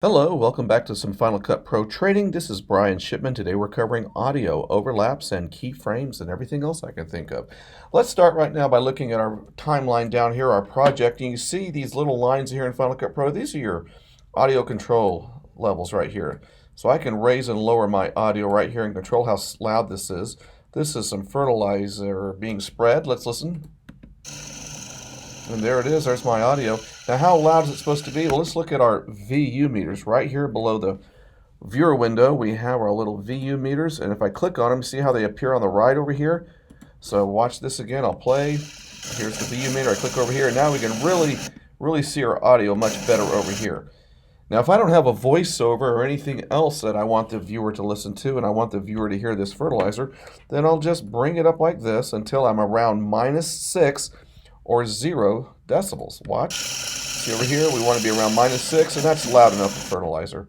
Hello, welcome back to some Final Cut Pro training. This is Brian Shipman. Today we're covering audio, overlaps, and keyframes and everything else I can think of. Let's start right now by looking at our timeline down here, our project. And you see these little lines here in Final Cut Pro. These are your audio control levels right here. So I can raise and lower my audio right here and control how loud this is. This is some fertilizer being spread. Let's listen. And there it is, there's my audio. Now how loud is it supposed to be? Well, let's look at our VU meters. Right here below the viewer window, we have our little VU meters. And if I click on them, see how they appear on the right over here? So watch this again, I'll play. Here's the VU meter, I click over here. And now we can really see our audio much better over here. Now if I don't have a voiceover or anything else that I want the viewer to listen to and I want the viewer to hear this fertilizer, then I'll just bring it up like this until I'm around -6 or 0 decibels. Watch. See over here, we want to be around -6, and that's loud enough for fertilizer.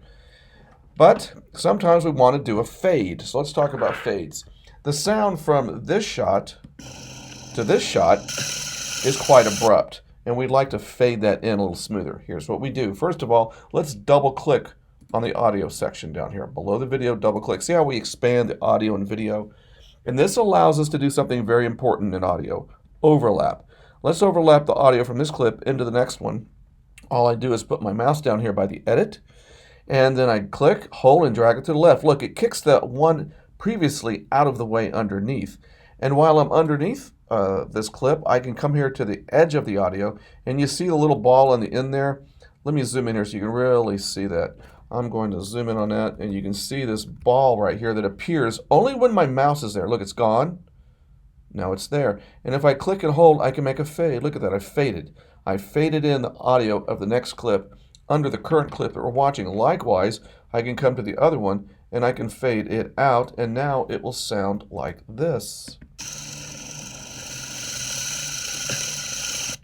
But sometimes we want to do a fade. So let's talk about fades. The sound from this shot to this shot is quite abrupt, and we'd like to fade that in a little smoother. Here's what we do. First of all, let's double click on the audio section down here. Below the video, double click. See how we expand the audio and video? And this allows us to do something very important in audio, overlap. Let's overlap the audio from this clip into the next one. All I do is put my mouse down here by the edit, and then I click, hold, and drag it to the left. Look, it kicks that one previously out of the way underneath. And while I'm underneath this clip, I can come here to the edge of the audio, and you see the little ball on the end there? Let me zoom in here so you can really see that. I'm going to zoom in on that, and you can see this ball right here that appears only when my mouse is there. Look, it's gone. Now it's there. And if I click and hold, I can make a fade. Look at that, I faded. I faded in the audio of the next clip under the current clip that we're watching. Likewise, I can come to the other one and I can fade it out, and now it will sound like this.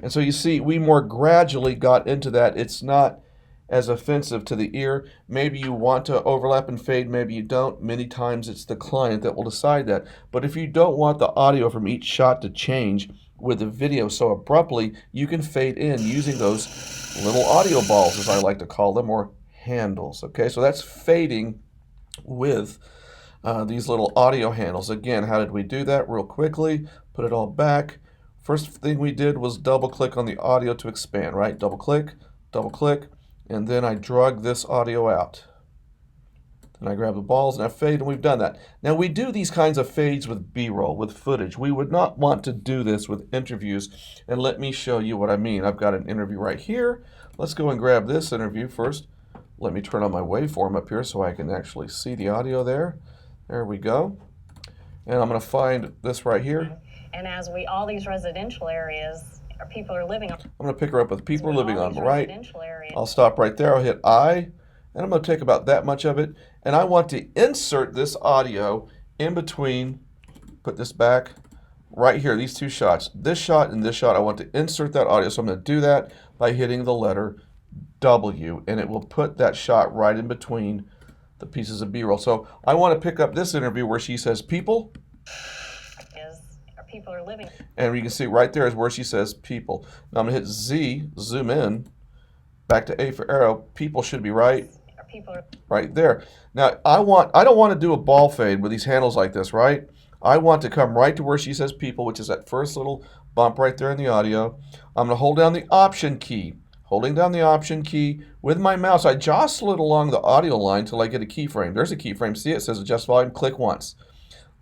And so you see, we more gradually got into that. It's not as offensive to the ear. Maybe you want to overlap and fade, maybe you don't. Many times it's the client that will decide that. But if you don't want the audio from each shot to change with the video so abruptly, you can fade in using those little audio balls, as I like to call them, or handles. Okay, so that's fading with these little audio handles. Again, how did we do that? Real quickly, put it all back. First thing we did was double click on the audio to expand, right? Double click, and then I drug this audio out. Then I grab the balls and I fade, and we've done that. Now we do these kinds of fades with B-roll, with footage. We would not want to do this with interviews, and let me show you what I mean. I've got an interview right here. Let's go and grab this interview first. Let me turn on my waveform up here so I can actually see the audio there. There we go. And I'm going to find this right here. And as all these residential areas, people are living on. I'm going to pick her up with people living on the right. I'll stop right there. I'll hit I, and I'm going to take about that much of it. And I want to insert this audio in between, put this back right here, these two shots. This shot and this shot, I want to insert that audio. So I'm going to do that by hitting the letter W, and it will put that shot right in between the pieces of B-roll. So I want to pick up this interview where she says people. People are living. And you can see right there is where she says people. Now I'm going to hit Z, zoom in, back to A for arrow. People should be right there. Now I don't want to do a ball fade with these handles like this, right? I want to come right to where she says people, which is that first little bump right there in the audio. I'm going to hold down the Option key. Holding down the Option key with my mouse, I jostle it along the audio line until I get a keyframe. There's a keyframe. See, it says adjust volume. Click once.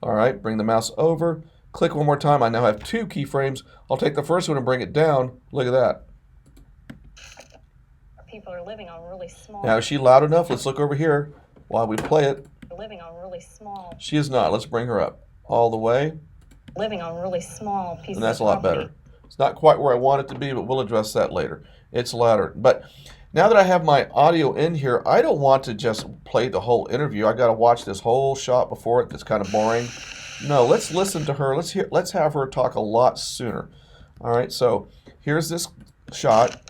All right, bring the mouse over. Click one more time. I now have 2 keyframes. I'll take the first one and bring it down. Look at that. People are living on really small. Now, is she loud enough? Let's look over here while we play it. Living on really small. She is not. Let's bring her up all the way. Living on really small pieces. And that's a lot better. It's not quite where I want it to be, but we'll address that later. It's louder. But now that I have my audio in here, I don't want to just play the whole interview. I got to watch this whole shot before it. That's kind of boring. No, let's listen to her. Let's have her talk a lot sooner. All right, so here's this shot.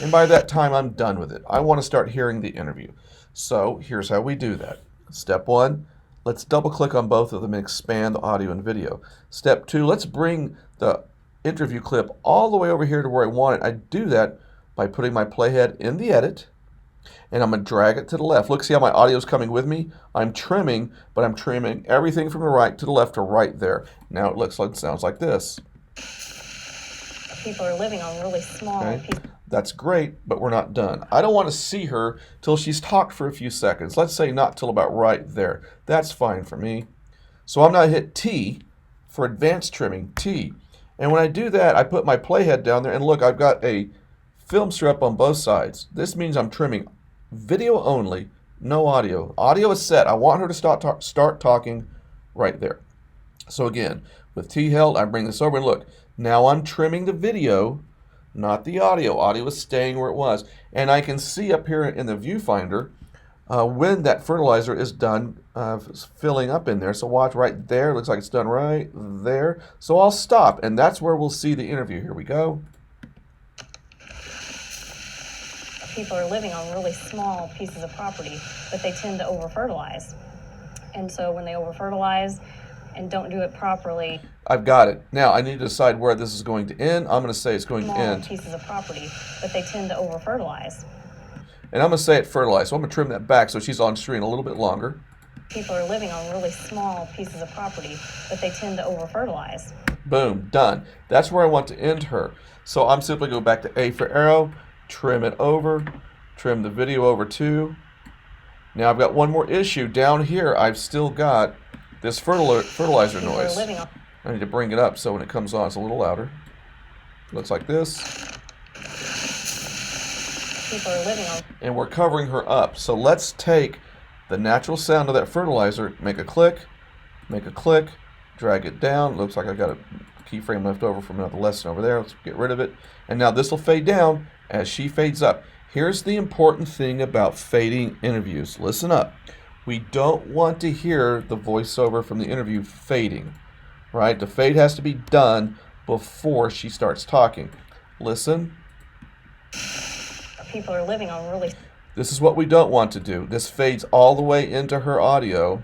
And by that time, I'm done with it. I want to start hearing the interview. So here's how we do that. Step 1, let's double click on both of them and expand the audio and video. Step 2, let's bring the interview clip all the way over here to where I want it. I do that by putting my playhead in the edit, And I'm going to drag it to the left. Look, see how my audio is coming with me? I'm trimming, but I'm trimming everything from the right to the left to right there. Now it looks like, sounds like this. People are living on really small Okay. pieces. That's great, but we're not done. I don't want to see her till she's talked for a few seconds. Let's say not till about right there. That's fine for me. So I'm going to hit T for advanced trimming, T. And when I do that, I put my playhead down there, and look, I've got a film strip on both sides. This means I'm trimming video only, no audio. Audio is set. I want her to start talking right there. So again, with T held, I bring this over, and look, now I'm trimming the video, not the audio. Audio is staying where it was. And I can see up here in the viewfinder when that fertilizer is done filling up in there. So watch right there. Looks like it's done right there. So I'll stop, and that's where we'll see the interview. Here we go. People are living on really small pieces of property, but they tend to over-fertilize. And so when they over-fertilize and don't do it properly, I've got it. Now I need to decide where this is going to end. I'm going to say it's going to small end. pieces of property, but they tend to over-fertilize. And I'm going to say it fertilized. So I'm going to trim that back so she's on screen a little bit longer. People are living on really small pieces of property, but they tend to over-fertilize. Boom, done. That's where I want to end her. So I'm simply going back to A for arrow, trim it over, trim the video over too. Now I've got one more issue. Down here, I've still got this fertilizer People noise. are living on I need to bring it up so when it comes on, it's a little louder. Looks like this. people are living on And we're covering her up. So let's take the natural sound of that fertilizer, make a click, drag it down. Looks like I got a keyframe left over from another lesson over there. Let's get rid of it. And now this will fade down as she fades up. Here's the important thing about fading interviews. Listen up. We don't want to hear the voiceover from the interview fading, right? The fade has to be done before she starts talking. Listen. people are living on really This is what we don't want to do. This fades all the way into her audio,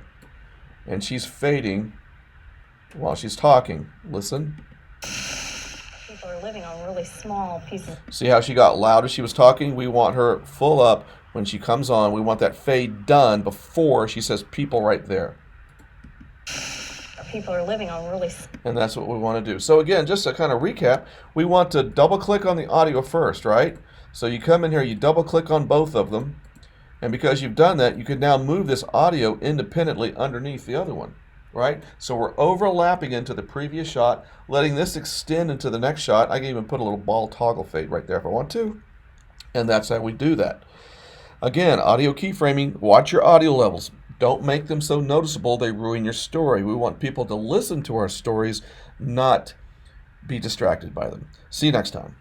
and she's fading while she's talking. Listen. people are living on really small pieces. See how she got loud as she was talking? We want her full up when she comes on. We want that fade done before she says people right there. People are living on really And that's what we want to do. So again, just to kind of recap, we want to double click on the audio first, right? So you come in here, you double click on both of them. And because you've done that, you can now move this audio independently underneath the other one, right? So we're overlapping into the previous shot, letting this extend into the next shot. I can even put a little ball toggle fade right there if I want to. And that's how we do that. Again, audio keyframing, watch your audio levels. Don't make them so noticeable they ruin your story. We want people to listen to our stories, not be distracted by them. See you next time.